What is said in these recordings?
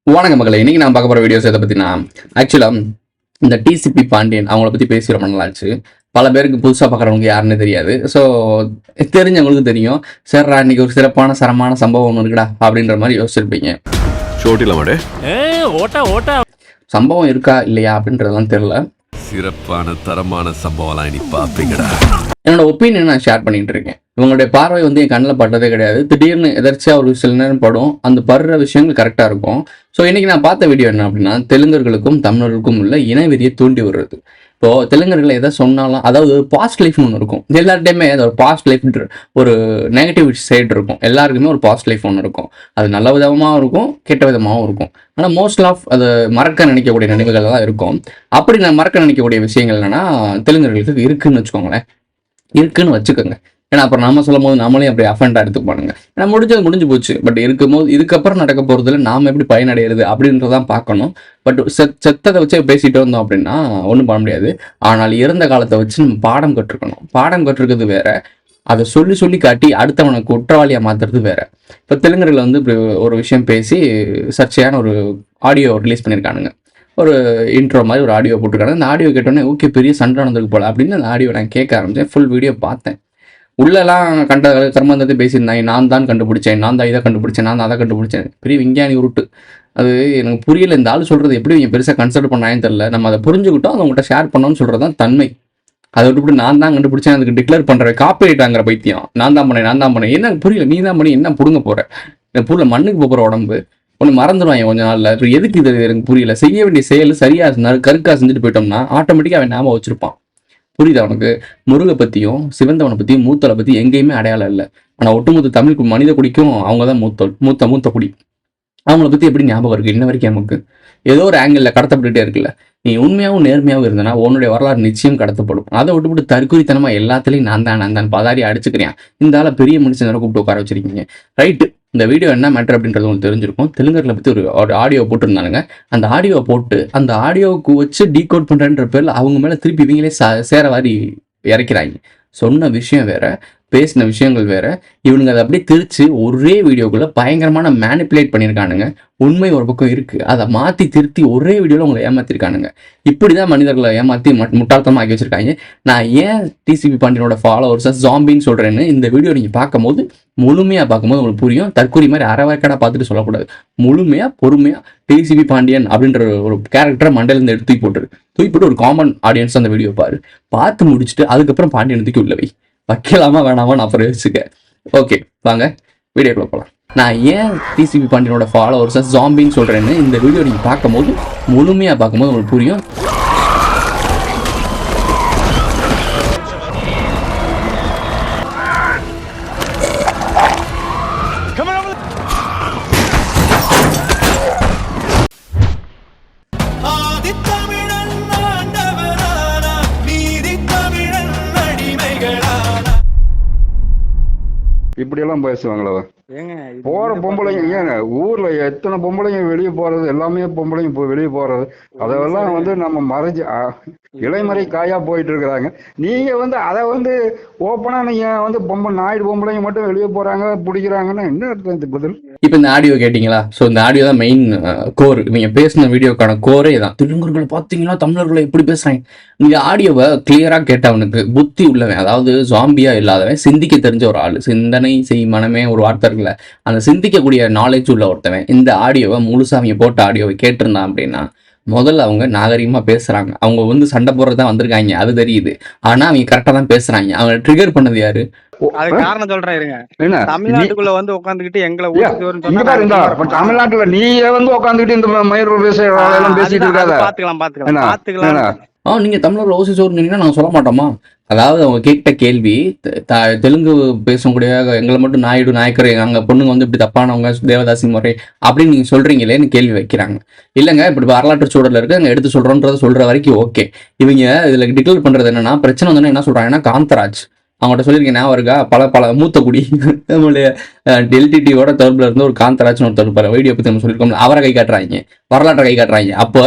வணக்க மக்களை, இன்னைக்கு நான் பார்க்க போகிற வீடியோஸ் எதை பற்றினா, ஆக்சுவலாக இந்த டிசிபி பாண்டியன் அவங்கள பற்றி பேசி ரொம்ப நல்லாச்சு. பல பேருக்கு புதுசாக பார்க்குறவங்க யாருன்னு தெரியாது. ஸோ தெரிஞ்சவங்களுக்கு தெரியும். சரிடா இன்னைக்கு ஒரு சிறப்பான சரமான சம்பவம் ஒன்று இருக்குடா அப்படின்ற மாதிரி யோசிச்சிருப்பீங்க. சம்பவம் இருக்கா இல்லையா அப்படின்றதெல்லாம் தெரியல. சிறப்பான தரமான சம்பவம்லாம் இனி பார்ப்பீங்கடா. என்னோட ஒப்பீனியன் நான் ஷேர் பண்ணிட்டு இருக்கேன். இவங்களுடைய பார்வை வந்து என் கண்ணில் பட்டதே கிடையாது. திடீர்னு எதர்ச்சியாக ஒரு சில நேரம் படும். அந்த படுற விஷயங்கள் கரெக்டாக இருக்கும். ஸோ இன்னைக்கு நான் பார்த்த வீடியோ என்ன அப்படின்னா, தெலுங்கர்களுக்கும் தமிழர்களுக்கும் உள்ள இனவெறியை தூண்டி விடுறது. இப்போ தெலுங்கர்கள் எதை சொன்னாலும், அதாவது பாஸ்ட் லைஃப்னு ஒன்று இருக்கும். எல்லார்டையுமே அது ஒரு பாஸ்ட் லைஃப், ஒரு நெகட்டிவ் சைடு இருக்கும். எல்லாருக்குமே ஒரு பாஸ்ட் லைஃப் ஒன்று இருக்கும். அது நல்ல விதமாகவும் இருக்கும், கெட்ட விதமாகவும் இருக்கும். ஆனால் மோஸ்ட் ஆஃப் அதை மறக்க நினைக்கக்கூடிய நினைவுகள் தான் இருக்கும். அப்படி நான் மறக்க நினைக்கக்கூடிய விஷயங்கள் என்னன்னா, தெலுங்கர்களுக்கு இருக்குன்னு வச்சுக்கோங்களேன். இருக்குன்னு வச்சுக்கோங்க. ஏன்னா அப்புறம் நம்ம சொல்லும் போது நம்மளையும் அப்படி அஃபெண்டாக எடுத்துப்பானுங்க. ஏன்னா முடிஞ்சு போச்சு. பட் இருக்கும்போது இதுக்கப்புறம் நடக்க போகிறதுல நாம் எப்படி பயனடைகிறது அப்படின்றதான் பார்க்கணும். பட் செத்ததை வச்சு பேசிட்டு வந்தோம் அப்படின்னா ஒன்றும் பண்ண முடியாது. ஆனால் இறந்த காலத்தை வச்சு நம்ம பாடம் கற்றுக்கணும். பாடம் கற்றுக்கிறது வேற, அதை சொல்லி காட்டி அடுத்தவனை குற்றவாளியாக மாற்றுறது வேற. இப்போ தெலுங்கர்கள் வந்து இப்படி ஒரு விஷயம் பேசி சர்ச்சையான ஒரு ஆடியோ ரிலீஸ் பண்ணியிருக்கானுங்க. ஒரு இன்ட்ரோ மாதிரி ஒரு ஆடியோ போட்டிருக்காங்க. அந்த ஆடியோ கேட்டோன்னே ஓகே பெரிய சண்டை நடந்திருக்கு போல அப்படின்னு அந்த ஆடியோ நான் கேட்க ஆரம்பித்தேன். ஃபுல் வீடியோ பார்த்தேன். உள்ளெல்லாம் கண்ட கர்மந்தத்தை பேசியிருந்தாங்க. நான் தான் கண்டுபிடிச்சேன், நான் தான் இதை கண்டுபிடிச்சேன், நான் தான் அதை கண்டுபிடிச்சேன். பெரிய விஞ்ஞானி உருட்டு. அது எனக்கு புரியல. இந்த ஆள் சொல்கிறது எப்படி இவங்க பெருசாக கன்சிடர் பண்ணாங்கன்னு தெரியல. நம்ம அதை புரிஞ்சுக்கிட்டோம், அதை உங்கள்கிட்ட ஷேர் பண்ணோன்னு சொல்கிறது தான் தன்மை. அதை விட்டு நான் தான் கண்டுபிடிச்சேன் அதுக்கு டிக்ளேர் பண்ணுற காப்பிரைட்டாங்கிற பைத்தியம். நான் தான் பண்ணேன் என்ன புரியல. நீ தான் பண்ணி என்ன பிடுங்க போகிற? இந்த பூரில் மண்ணுக்கு போகிற உடம்பு ஒன்று மறந்துடுவாங்க கொஞ்ச நாளில். இப்போ எதுக்கு இது எனக்கு புரியல. செய்ய வேண்டிய செயல் சரியாக இருந்தால் கருக்காக செஞ்சுட்டு போயிட்டோம்னா ஆட்டோமேட்டிக்காக அவன் ஞாபகம் வச்சிருப்பான். புரியுது அவனுக்கு? முருகை பற்றியும் சிவந்தவனை பற்றியும் மூத்தலை பற்றி எங்கேயுமே அடையாளம் இல்லை. ஆனால் ஒட்டுமொத்த தமிழ் மனித குடிக்கும் அவங்க தான் மூத்த குடி. அவங்கள பற்றி எப்படி ஞாபகம் இருக்குது இன்ன வரைக்கும்? நமக்கு ஏதோ ஒரு ஆங்கிளில் கடத்தப்பட்டுகிட்டே இருக்குல்ல. நீ உண்மையாகவும் நேர்மையாகவும் இருந்தனா உன்னுடைய வரலாறு நிச்சயம் கடத்தப்படும். அதை விட்டு தற்குறித்தனமாக எல்லாத்துலேயும் நான் தான் பதாரி அடிச்சுக்கிறேன். இந்த ஆளை பெரிய மனுஷனை கூப்பிட்டு உட்கார வச்சிருக்கீங்க. ரைட்டு, இந்த வீடியோ என்ன மேட்டர் அப்படின்றது உங்களுக்கு தெரிஞ்சிருக்கும். தெலுங்கர்களை பற்றி ஒரு ஆடியோ போட்டுருந்தானுங்க. அந்த ஆடியோவை போட்டு அந்த ஆடியோவுக்கு வச்சு டீகோட் பண்ணுறன்ற பேரில் அவங்க மேலே திருப்பி இவங்களே சேர வாரி இறக்கிறாங்க. சொன்ன விஷயம் வேற, பேசின விஷயங்கள் வேற. இவனுங்க அதை அப்படியே திரிச்சு ஒரே வீடியோக்குள்ள பயங்கரமான மேனிப்புலேட் பண்ணியிருக்கானுங்க. உண்மை ஒரு பக்கம் இருக்கு, அதை மாற்றி திருத்தி ஒரே வீடியோவில் உங்களை ஏமாத்திருக்கானுங்க. இப்படிதான் மனிதர்களை ஏமாற்றி முட்டாள்தனமாக ஆக்கி வச்சிருக்காங்க. நான் ஏன் டிசிபி பாண்டியனோட ஃபாலோவர்ஸை ஜாம்பின்னு சொல்றேன்னு இந்த வீடியோ நீங்க பார்க்கும்போது முழுமையாக பார்க்கும்போது உங்களுக்கு புரியும். தற்கொலை மாதிரி அரைவாக்கடா பார்த்துட்டு சொல்லக்கூடாது. முழுமையாக பொறுமையாக டிசிபி பாண்டியன் அப்படின்ற ஒரு கேரக்டரை மண்டையிலேருந்து எடுத்து தூக்கி போட்டு ஒரு காமன் ஆடியன்ஸ் அந்த வீடியோ பார்த்து முடிச்சுட்டு அதுக்கப்புறம் பாண்டியன் தூக்கி உள்ள வைக்கலாமா வேணாமா நான் அப்புறம் யோசிச்சுக்க. ஓகே வாங்க வீடியோக்குள்ள போகலாம். நான் ஏன் டிசிபி பாண்டியனோட ஃபாலோவர்ஸை ஜாம்பின்னு சொல்கிறேன்னு இந்த வீடியோ நீங்கள் பார்க்கும்போது முழுமையாக பார்க்கும்போது உங்களுக்கு புரியும். இப்படியெல்லாம் பேசுவாங்களா? போற பொம்பளைங்க ஏங்க ஊர்ல எத்தனை பொம்பளைங்க வெளியே போறது, எல்லாமே பொம்பளைங்க வெளியே போறது, அதெல்லாம் வந்து நம்ம மறைஞ்சு இளைமறை காயா போயிட்டு இருக்கிறாங்க. நீங்க வந்து அதை வந்து ஓப்பனா நீங்க வந்து நாயுடு பொம்பளைங்க மட்டும் வெளியே போறாங்க பிடிக்கிறாங்கன்னா என்ன அர்த்தம் இந்த பதில்? இப்போ இந்த ஆடியோ கேட்டிங்களா? ஸோ இந்த ஆடியோ தான் மெயின் கோர். இவங்க பேசின வீடியோக்கான கோரே தான். தெலுங்கர்களை பார்த்தீங்களா தமிழர்களை எப்படி பேசுறாங்க? இந்த ஆடியோவை கிளியராக கேட்டவனுக்கு புத்தி உள்ளவன், அதாவது ஜாம்பியா இல்லாதவன், சிந்திக்க தெரிஞ்ச ஒரு ஆள், சிந்தனை செய் மனமே ஒரு வார்த்தை இருக்குல்ல, அந்த சிந்திக்கக்கூடிய நாலேஜ் உள்ள ஒருத்தவன் இந்த ஆடியோவை முழுசா அவங்க போட்ட ஆடியோவை கேட்டிருந்தான் அப்படின்னா முதல்ல அவங்க நாகரிகமா பேசுறாங்க. அவங்க வந்து சண்டை போடுறதுதான் வந்திருக்காங்க, அது தெரியுது. ஆனா அவங்க கரெக்டா தான் பேசுறாங்க. அவங்க ட்ரிகர் பண்ணது யாரு? அது காரணம் சொல்றேன் இருங்க. தமிழ்நாட்டுக்குள்ள வந்து உட்காந்துக்கிட்டு எங்களை தமிழ்நாட்டுல நீங்க வந்து உட்காந்துக்கிட்டு இந்த மயிர் பேசிட்டு இருக்காத. பாத்துக்கலாம். நீங்க தமிழர்ல ஓசி சோறு சொன்னீங்கன்னா நாங்க சொல்ல மாட்டோமா? அதாவது அவங்க கேட்ட கேள்வி, தெலுங்கு பேசக்கூடிய எங்களை மட்டும் நாயுடு நாயக்கர் அங்கே பொண்ணுங்க வந்து இப்படி தப்பானவங்க தேவதாசி முறை அப்படின்னு நீங்கள் சொல்கிறீங்களேன்னு கேள்வி வைக்கிறாங்க. இல்லைங்க இப்படி வரலாற்று சூழலில் இருக்குது அங்கே எடுத்து சொல்கிறோன்றதை சொல்கிற வரைக்கும் ஓகே. இவங்க இதில் டிக்ளேர் பண்ணுறது என்னன்னா, பிரச்சனை வந்து என்ன சொல்கிறாங்கன்னா, காந்தராஜ் அவங்கள்ட்ட சொல்லியிருக்கேன் ஞாபகம் இருக்கா? பல மூத்த குடி நம்மளுடைய எல்டிடியோட தொடர்பில் இருந்து ஒரு காந்தராஜ்னு ஒரு தொடர்பு வீடியோ பற்றி நம்ம சொல்லியிருக்கோம். அவரை கை காட்டுறாங்க, வரலாற்றை கை காட்டுறாங்க. அப்போ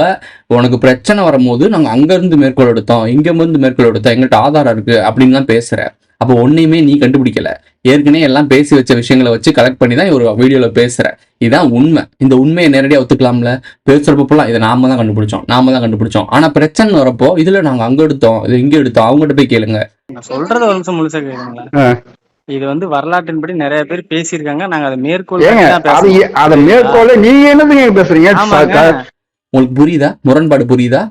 உனக்கு பிரச்சனை வரும்போது நாங்கள் அங்கேருந்து மேற்கோள் எடுத்தோம், இங்கேருந்து மேற்கோள் எடுத்தோம், எங்கள்கிட்ட ஆதாரம் இருக்குது அப்படின்னு தான் பேசுகிறேன். அப்போ ஒன்னையுமே நீ கண்டுபிடிக்கல, ஏற்கனவே எல்லாம் பேசி வச்ச விஷயங்களை வச்சு கலெக்ட் பண்ணி தான் ஒரு வீடியோல பேசுற. இதுதான் உண்மை. இந்த உண்மையை நேரடியாக ஒத்துக்கலாம்ல. பேசுறப்பெல்லாம் இதை நாம தான் கண்டுபிடிச்சோம். ஆனா பிரச்சனை வரப்போ இதுல நாங்க அங்க எடுத்தோம், இது இங்க எடுத்தோம், அவங்ககிட்ட போய் கேளுங்க. நான் சொல்றத ஒரு நிமிஷம் முழுசா கேளுங்களா. இது வந்து வரலாற்றின்படி நிறைய பேர் பேசியிருக்காங்க. நாங்க அதை மேற்கோள் நீங்க என்னதுங்க பேசுறீங்க? உங்களுக்கு புரியுதா? முரண்பாடு புரியுதா?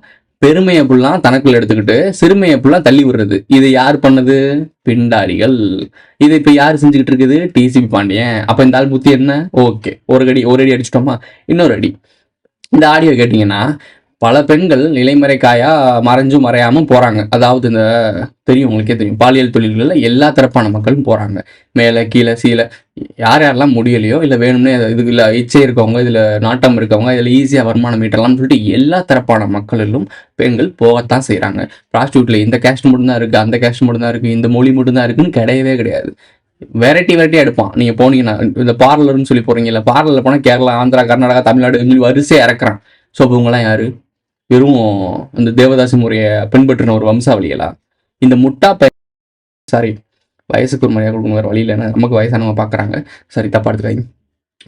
பெருமையை புல்லாம் தனக்குள்ள எடுத்துக்கிட்டு சிறுமையை புல்லாம் தள்ளி விடுறது. இது யார் பண்ணது? பிண்டாரிகள். இது இப்ப யார் செஞ்சுக்கிட்டு இருக்குது? டிசிபி பாண்டியன். அப்ப இந்த ஆள் புத்தி என்ன? ஓகே, ஒரு அடி அடிச்சிட்டோமா, இன்னொரு அடி. இந்த ஆடியோ கேட்டீங்கன்னா பல பெண்கள் நிலைமறைக்காயா மறைஞ்சும் மறையாமல் போகிறாங்க. அதாவது இந்த தெரியும், உங்களுக்கே தெரியும், பாலியல் தொழில்களில் எல்லா தரப்பான மக்களும் போகிறாங்க. மேலே கீழே சீலை, யாரெல்லாம் முடியலையோ இல்லை வேணும்னே இதுல இச்சை இருக்கவங்க, இதில் நாட்டம் இருக்கவங்க, இதில் ஈஸியாக வருமானம் ஈட்டலாம்னு சொல்லிட்டு எல்லா தரப்பான மக்களிலும் பெண்கள் போகத்தான் செய்கிறாங்க. ப்ராஸ்டியூட்டில் இந்த கேஸ்ட் மட்டும்தான் இருக்குது, அந்த கேஸ்ட் மட்டும்தான் இருக்குது, இந்த மொழி மட்டும்தான் இருக்குன்னு கிடையாது. வெரைட்டியாக எடுப்பான். நீங்கள் போனீங்கன்னா இந்த பார்லர்னு சொல்லி போகிறீங்கல்ல, பார்லரில் போனால் கேரளா, ஆந்திரா, கர்நாடகா, தமிழ்நாடு வரிசையாக இறக்குறான். ஸோ இவங்கெல்லாம் யாரு? வெறும் இந்த தேவதாசி முறையை பின்பற்றின ஒரு வம்சாவளிகளா? இந்த முட்டா சாரி, வயசுக்கு ஒரு மரியாதை கொடுக்கணும், வேறு வழி இல்லைன்னா நமக்கு வயசானவங்க பார்க்குறாங்க. சரி, தப்பா எடுத்துக்காங்க.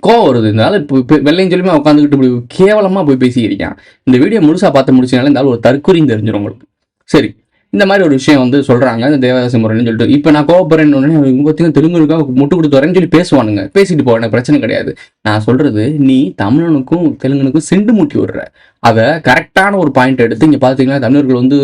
கோவம் வருது. இதனால இப்போ வெள்ளையும் சொல்லியுமே உட்காந்துக்கிட்டு இப்படி கேவலமாக போய் பேசிக்கிறீங்க. இந்த வீடியோ முழுசாக பார்த்து முடிச்சதுனால இருந்தாலும் ஒரு தற்கொலையும் தெரிஞ்சிடும் உங்களுக்கு. சரி, இந்த மாதிரி ஒரு விஷயம் வந்து சொல்கிறாங்க, இந்த தேவதாசி முறைன்னு சொல்லிட்டு. இப்போ நான் கோவப்படுறேன்னு பார்த்தீங்கன்னா தெலுங்குக்காக முட்டு கொடுத்து வரேன்னு சொல்லி பேசுவானுங்க. பேசிட்டு போவேன், பிரச்சனை கிடையாது. நான் சொல்கிறது, நீ தமிழனுக்கும் தெலுங்கனுக்கும் செண்டு மூட்டி விடுற. அதை கரெக்டான ஒரு பாயிண்ட் எடுத்து இங்கே பார்த்தீங்கன்னா தமிழர்கள் வந்து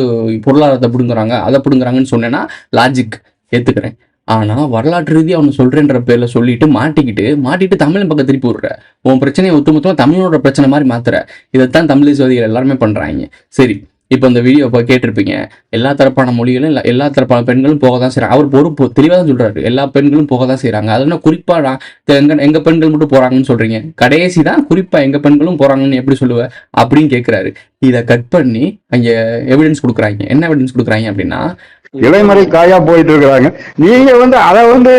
பொருளாதாரத்தை பிடுங்குறாங்க, அதை பிடுங்குறாங்கன்னு சொன்னேன்னா லாஜிக் ஏற்றுக்கிறேன். ஆனால் வரலாற்று ரீதியாக அவனு சொல்கிறேன்ற பேரில் சொல்லிட்டு மாட்டிட்டு தமிழ் பக்கம் திருப்பி விடுற. உன் பிரச்சனையை ஒட்டுமொத்தமாக தமிழோட பிரச்சனை மாதிரி மாத்துற. இதைத்தான் தமிழேசுவாதிகள் எல்லாருமே பண்ணுறாங்க. சரி, இப்போ இந்த வீடியோ இப்போ கேட்டிருப்பீங்க, எல்லா தரப்பான மொழிகளும் எல்லா தரப்பான பெண்களும் போக தான் செய்கிறாங்க. அவர் பொறுப்பு தெளிவாக தான் சொல்கிறாரு, எல்லா பெண்களும் போக தான் செய்கிறாங்க. அதுனா குறிப்பாக எங்கள் பெண்கள் மட்டும் போகிறாங்கன்னு சொல்கிறீங்க, கடைசி தான் குறிப்பாக எங்கள் பெண்களும் போகிறாங்கன்னு எப்படி சொல்லுவேன் அப்படின்னு கேட்குறாரு. இதை கட் பண்ணி அங்கே எவிடன்ஸ் கொடுக்குறாங்க. என்ன எவிடன்ஸ் கொடுக்குறாங்க அப்படின்னா, இளைமறை காயா போயிட்டு இருக்கிறாங்க. நீங்க வந்து அதை வந்து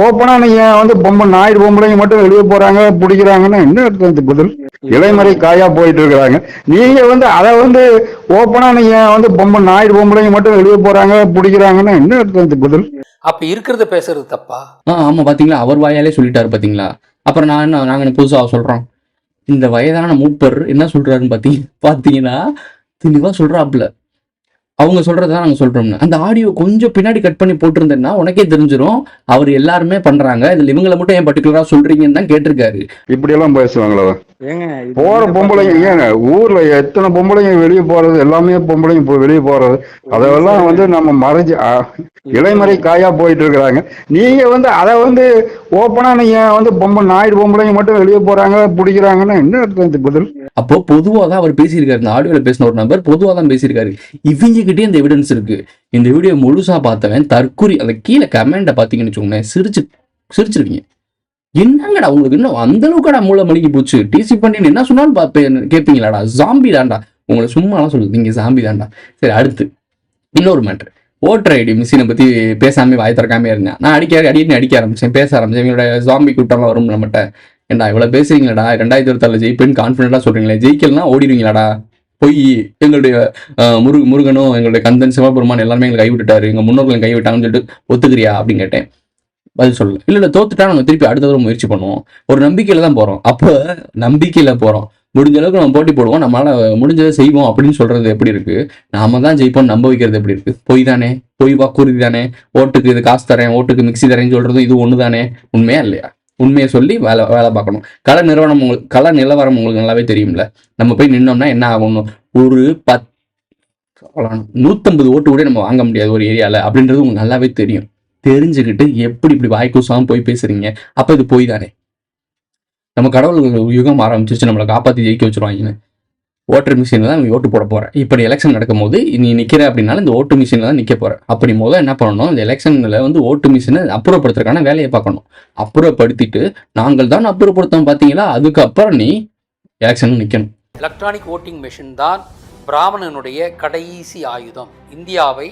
ஓப்பனா நீங்க வந்து நாயுடு பொம்பளைங்க மட்டும் வெளியே போறாங்க பிடிக்கிறாங்கன்னா என்ன அர்த்தம்? பதில், இளைமறை காயா போயிட்டு இருக்கிறாங்க. நீங்க வந்து அதை வந்து ஓப்பனா நீங்க வந்து நாயுடு பொம்பளைங்க மட்டும் வெளியே போறாங்க பிடிக்கிறாங்கன்னா என்ன அர்த்தம்? பதில், அப்ப இருக்கிறத பேசுறது தப்பா? ஆமா, பாத்தீங்களா, அவர் வாயாலே சொல்லிட்டாரு பாத்தீங்களா. அப்புறம் நாங்க புதுசா சொல்றோம். இந்த வயதான மூப்பர் என்ன சொல்றாருன்னு பாத்தீங்கன்னா தெளிவா சொல்றாப்புல. அவங்க சொல்றதான் நாங்க சொல்றோம்னு. அந்த ஆடியோ கொஞ்சம் பின்னாடி கட் பண்ணி போட்டிருந்தேன்னா உனக்கே தெரிஞ்சிடும் அவர் எல்லாருமே பண்றாங்க, இதுல இவங்களை மட்டும் ஏன் பர்டிகுலரா சொல்றீங்கன்னு தான் கேட்டிருக்காரு. இப்படி எல்லாம் பேசுவாங்களா? போற பொம்பளைங்க ஏங்க, ஊர்ல எத்தனை பொம்பளைங்க வெளியே போறது, எல்லாமே பொம்பளைங்க வெளியே போறது, அதெல்லாம் வந்து நம்ம மறைஞ்சு இளைமறை காயா போயிட்டு இருக்கிறாங்க. நீங்க வந்து அதை வந்து ஓப்பனா நீங்க வந்து நாயுடு பொம்பளைங்க மட்டும் வெளியே போறாங்க பிடிக்கிறாங்கன்னா என்ன அர்த்தம்? பதில், அப்போ பொதுவாக தான் அவர் பேசியிருக்காரு. இந்த ஆடியோவில் பேசின ஒரு நபர் பொதுவாக தான் பேசியிருக்காரு. இவங்ககிட்டே இந்த எவிடன்ஸ் இருக்கு. இந்த வீடியோ முழுசா பார்த்தவன் தற்கொலை அந்த கீழே கமெண்ட்டை பார்த்தீங்கன்னு வச்சுக்கோங்களேன், சிரிச்சிருக்கீங்க. என்னங்கடா உங்களுக்கு இன்னும் அந்த அளவுக்குடா மூளை மணிக்கு போச்சு, டிசி பண்ணி என்ன சொன்னாலும் கேட்பீங்களாடா, ஜாம்பி தாண்டா, உங்களை சும்மாலாம் சொல்லுது, நீங்க ஜாம்பி தாண்டா. சரி, அடுத்து இன்னொரு மேட்ரு. ஓட்டர் ஐடி மிஷினை பற்றி பேசாமல் வாய் திறக்காம இருந்தேன். நான் அடிக்க ஆரம்பிச்சேன், பேச ஆரம்பிச்சேன். எங்களோட ஜாம்பி கூட்டம்லாம் வரும் நம்மகிட்ட. ஏண்டா இவ்வளோ பேசுறீங்களாடா, 2024 ஜெயிப்பேன்னு கான்ஃபிடென்ட்டாக சொல்றீங்களே, ஜெயிக்கலாம் ஓடிடுவீங்களாடா, பொய். எங்களுடைய முருகனும் எங்களுடைய கந்தன் சிவபெருமான் எல்லாருமே எங்களை கைவிட்டுட்டாரு, எங்கள் முன்னோர்கள் கைவிட்டாங்கன்னு சொல்லிட்டு ஒத்துக்கிறியா அப்படின்னு கேட்டேன். பதில் சொல்லல. இல்லை தோத்துட்டா நம்ம திருப்பி அடுத்த தடவை முயற்சி பண்ணுவோம். ஒரு நம்பிக்கையில் தான் போகிறோம். அப்போ நம்பிக்கையில் போகிறோம், முடிஞ்ச அளவுக்கு நம்ம போட்டி போடுவோம், நம்மளால முடிஞ்சதை செய்வோம் அப்படின்னு சொல்றது எப்படி இருக்கு? நாம தான் ஜெயிப்போம் நம்ப வைக்கிறது எப்படி இருக்கு? பொய் தானே, பொய் வாக்குறுதி தானே. ஓட்டுக்கு இது காசு தரேன், ஓட்டுக்கு மிக்சி தரேன்னு சொல்றது இது ஒன்று தானே. உண்மையா இல்லையா? உண்மையை சொல்லி வேலை பார்க்கணும். கள நிலவரம் உங்களுக்கு நல்லாவே தெரியும்ல. நம்ம போய் நின்னோம்னா என்ன ஆகணும்? ஒரு 150 ஓட்டு கூட நம்ம வாங்க முடியாது ஒரு ஏரியால அப்படின்றது உங்களுக்கு நல்லாவே தெரியும். தெரிஞ்சுக்கிட்டு எப்படி இப்படி வாய்க்கூசாம போய் பேசுறீங்க? அப்ப இது போய் தானே. நம்ம கடவுள் யுகம் ஆரம்பிச்சிச்சு, நம்மளை காப்பாற்றி ஜெயிக்க வச்சிருவாங்கன்னு. ஓட்டர் மிஷினில் தான் ஓட்டு போட போகிறேன். இப்போ எலெக்ஷன் நடக்கும் போது நீ நிற்கிற அப்படின்னாலும் இந்த ஓட்டு மிஷினில் தான் நிற்க போகிறேன். அப்படி முதல் என்ன பண்ணணும், இந்த எலெக்ஷனில் வந்து ஓட்டு மிஷினை அப்புறப்படுத்துறதுக்கான வேலையை பார்க்கணும். அப்புறப்படுத்திட்டு நாங்கள் தான் அப்புறப்படுத்தோம் பார்த்தீங்களா, அதுக்கப்புறம் நீ எலெக்ஷன் நிற்கணும். எலக்ட்ரானிக் ஓட்டிங் மிஷின் தான் பிராமணனுடைய கடைசி ஆயுதம். இந்தியாவை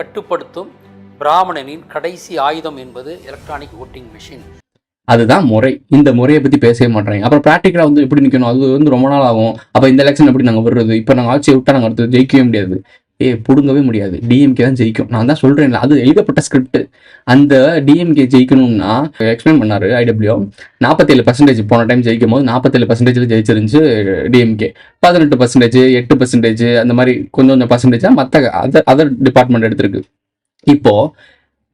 கட்டுப்படுத்தும் பிராமணனின் கடைசி ஆயுதம் என்பது எலக்ட்ரானிக் ஓட்டிங் மிஷின். அதுதான் முறை. இந்த முறையை பற்றி பேசவே மாட்டேறாங்க. அப்புறம் ப்ராக்டிக்கலாக வந்து எப்படி நிற்கணும், அது வந்து ரொம்ப நாள் ஆகும். அப்போ இந்த எலெக்ஷன் எப்படி நாங்கள் விடுறது? இப்போ நாங்கள் ஆட்சியை விட்டால் நாங்கள் அடுத்து ஜெயிக்கவே முடியாது. பிடுங்கவே முடியாது, டிஎம்கே தான் ஜெயிக்கும். நான் தான் சொல்கிறேன்ல, அது எழுதப்பட்ட ஸ்கிரிப்ட். அந்த டிஎம்கே ஜெயிக்கணும்னா எக்ஸ்பிளைன் பண்ணார் ஐடபிள்யூ. 47% போன டைம் ஜெயிக்கும் போது 47% ஜெயிச்சிருந்துச்சு டிஎம்கே. 18%, 8% அந்த மாதிரி கொஞ்சம் கொஞ்சம் பர்சன்டேஜாக மற்ற அதர் டிபார்ட்மெண்ட் எடுத்திருக்கு. இப்போது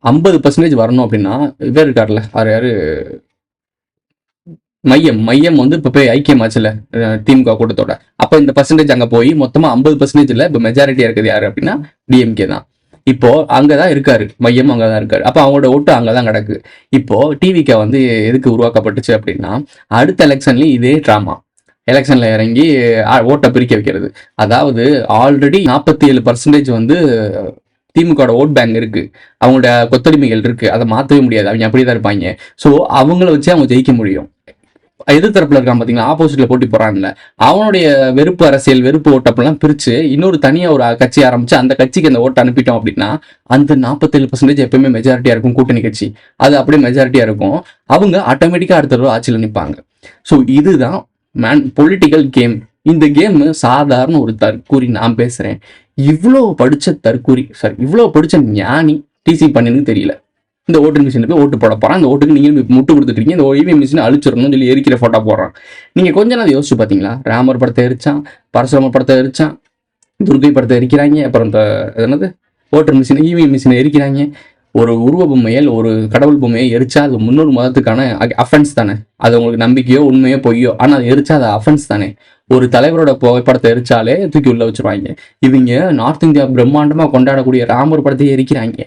50% வரணும் அப்படின்னா இவர் இருக்கார்ல, யார் மையம் வந்து இப்போ போய் ஐக்கியமாச்சுல திமுக கூட்டத்தோட, அப்போ இந்த பர்சன்டேஜ் அங்கே போய் மொத்தமாக 50% இப்போ மெஜாரிட்டியாக இருக்குது யார் அப்படின்னா டிஎம்கே தான். இப்போ அங்கே தான் இருக்காரு, மையம் அங்கே தான் இருக்காரு. அப்போ அவங்களோட ஓட்டு அங்கே தான் கிடக்கு. இப்போ டிவிகே வந்து எதுக்கு உருவாக்கப்பட்டுச்சு அப்படின்னா, அடுத்த எலெக்ஷன்லேயும் இதே ட்ராமா, எலெக்ஷனில் இறங்கி ஓட்டை பிரிக்க வைக்கிறது. அதாவது ஆல்ரெடி 47% வந்து திமுகவோட ஓட் பேங்க் இருக்கு, அவங்களோட கொத்தடிமைகள் இருக்கு, அதை மாற்றவே முடியாது, அவங்க அப்படிதான் இருப்பாங்க. ஸோ அவங்கள வச்சு அவங்க ஜெயிக்க முடியும். எதிர்த்தரப்புல இருக்கான் பார்த்தீங்களா, ஆப்போசிட்ல போட்டி போறான்ல, அவனுடைய வெறுப்பு அரசியல், வெறுப்பு ஓட்டப்பெல்லாம் பிரிச்சு இன்னொரு தனியா ஒரு கட்சி ஆரம்பிச்சு அந்த கட்சிக்கு அந்த ஓட்டை அனுப்பிட்டோம் அப்படின்னா அந்த 47% எப்பயுமே மெஜாரிட்டியா இருக்கும். கூட்டணி கட்சி அது அப்படியே மெஜாரிட்டியா இருக்கும். அவங்க ஆட்டோமேட்டிக்கா அடுத்த தடவை ஆட்சியில் நிற்பாங்க. ஸோ இதுதான் பொலிட்டிக்கல் கேம். இந்த கேம் சாதாரண ஒரு தற்கூரி. நான் பேசுறேன், இவ்வளோ படிச்ச தற்கூரி, சார் இவ்வளோ படிச்ச ஞானி டிசி பண்ணின்னு தெரியல. இந்த ஓட்டிங் மிஷினில் போய் ஓட்டு போட போகிறான், அந்த ஓட்டுக்கு நீங்கள் முட்டு கொடுத்துருக்கீங்க, இந்த இவிஎம் மிஷினை அழிச்சிடணும்னு சொல்லி எரிக்கிற ஃபோட்டோ போடுறான். நீங்கள் கொஞ்ச நாள் யோசிச்சு பார்த்தீங்களா, ராமர் படத்தை எரிச்சான், பரசுராமர் படத்தை எரிச்சான், துர்கை படத்தை எரிக்கிறாங்க, அப்புறம் இந்த என்னது ஓட்டர் மிஷினை இவிஎம் மிஷினை எரிக்கிறாங்க. ஒரு உருவ பொம்மையில் ஒரு கடவுள் பொம்மையை எரிச்சா அது முன்னொரு மதத்துக்கான அஃபென்ஸ் தானே, அது உங்களுக்கு நம்பிக்கையோ உண்மையோ பொய்யோ, ஆனால் அது எரிச்சா அது அஃபென்ஸ் தானே. ஒரு தலைவரோட புகைப்படத்தை எரிச்சாலே தூக்கி உள்ள வச்சுருவாங்க. இவங்க நார்த் இந்தியா பிரம்மாண்டமாக கொண்டாடக்கூடிய ராமர் படத்தையே எரிக்கிறாங்க.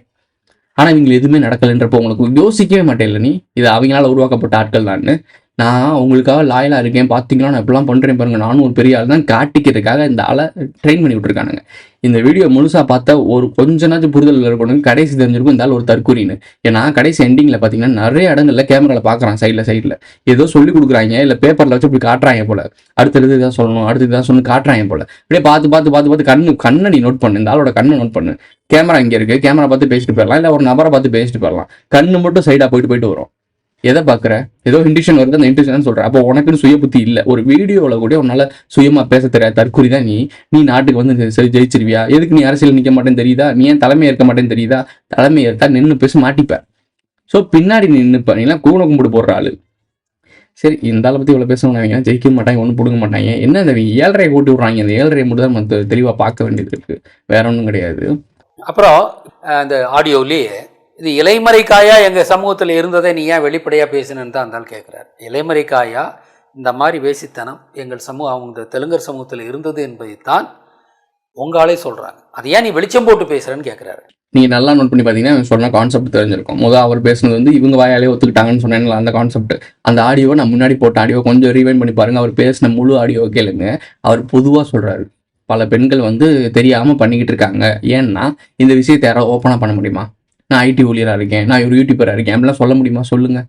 ஆனால் இவங்களுக்கு எதுவுமே நடக்கலைன்றப்போ உங்களுக்கு யோசிக்கவே மாட்டேன் இல்லை, நீ இது அவங்களால உருவாக்கப்பட்ட ஆட்கள் தான். நான் உங்களுக்காக லாயலாக இருக்கேன், பார்த்தீங்களா நான் எப்படிலாம் பண்ணுறேன் பாருங்க, நானும் ஒரு பெரிய ஆள் தான் காட்டிக்கிறதுக்காக இந்த ஆளை ட்ரெயின் பண்ணி விட்டுருக்கானுங்க. இந்த வீடியோ முழுசாக பார்த்தா ஒரு கொஞ்ச நாச்சும் புரிதல் இருக்கணும், கடைசி தெரிஞ்சிருக்கும் இந்த ஆள் ஒரு தற்கூரின்னு. ஏன்னா கடைசி எண்டிங்கில் பார்த்தீங்கன்னா நிறைய இடங்களில் கேமராவில் பார்க்குறான், சைடில் ஏதோ சொல்லி கொடுக்குறாங்க, இல்லை பேப்பரில் வச்சு இப்படி காட்டுறாங்க போல, அடுத்தது இதான் சொல்லணும், அடுத்து இதான் சொல்லணும் காட்டுறாங்க போல. அப்படியே பார்த்து கண்ணை நீ நோட் பண்ணு, இந்த ஆளோட கண்ணை நோட் பண்ணு. கேமரா இங்கே இருக்குது, கேமரா பார்த்து பேசிட்டு போயிடலாம், இல்லை ஒரு நபரை பார்த்து பேசிட்டு போயிடலாம். கண்ணு மட்டும் சைடாக போயிட்டு வரும். எதை பார்க்குற, ஏதோ இன்டியூஷன் வருது, அந்த இன்டியூஷன் சொல்கிறேன். அப்போ உனக்குன்னு சுய புத்தி இல்லை. ஒரு வீடியோவில் கூட உன்னால சுயமாக பேச தெரியாது, தற்கூரி தான் நீ நாட்டுக்கு வந்து ஜெயிச்சிருவியா? எதுக்கு நீ அரசியல் நிற்க மாட்டேன்னு தெரியுதா? நீ ஏன் தலைமை ஏற்க மாட்டேன்னு தெரியுதா? தலைமை ஏற்கா நின்று பேச மாட்டிப்ப. ஸோ பின்னாடி நின்றுப்ப, நீலாம் கூட கும்பிட்டு போடுற ஆளு. சரி, இந்த ஆளை பற்றி இவ்வளோ பேசணும், அவங்க ஜெயிக்க மாட்டாங்க, ஒன்றும் பிடுங்க மாட்டாங்க. என்ன இந்த 7.5 கூட்டி விட்றாங்க, அந்த 7.5 மட்டும் தான் நம்ம தெளிவாக பார்க்க வேண்டியது இருக்குது, வேற ஒன்றும் கிடையாது. அப்புறம் அந்த ஆடியோலேயே இது இலைமறைக்காயா எங்கள் சமூகத்தில் இருந்ததை நீ ஏன் வெளிப்படையாக பேசினு தான் இருந்தாலும் கேட்குறாரு. இலைமறைக்காயா இந்த மாதிரி வேசித்தனம் எங்கள் சமூகம், அவங்க தெலுங்கர் சமூகத்தில் இருந்தது என்பதைத்தான் உங்களே சொல்கிறாங்க. அது ஏன் நீ வெளிச்சம் போட்டு பேசுகிறேன்னு கேட்குறாரு. நீங்கள் நல்லா நோட் பண்ணி பார்த்தீங்கன்னா சொன்ன கான்செப்ட் தெரிஞ்சிருக்கும். முதல் அவர் பேசுனது வந்து இவங்க வாயாலே ஒத்துக்கிட்டாங்கன்னு சொன்னேன்ல, அந்த கான்செப்ட். அந்த ஆடியோவை நான் முன்னாடி போட்ட ஆடியோ கொஞ்சம் ரீவைண்ட் பண்ணி பாருங்கள். அவர் பேசின முழு ஆடியோ கேளுங்க. அவர் பொதுவாக சொல்கிறாரு, பல பெண்கள் வந்து தெரியாமல் பண்ணிக்கிட்டு இருக்காங்க. ஏன்னா இந்த விஷயத்தை யாராவது ஓப்பனாக பண்ண முடியுமா? நான் ஐடி ஊழியராக இருக்கேன், நான் ஒரு யூடியூபராக இருக்கேன், அப்படிலாம் சொல்ல முடியுமா? சொல்லுங்கள்,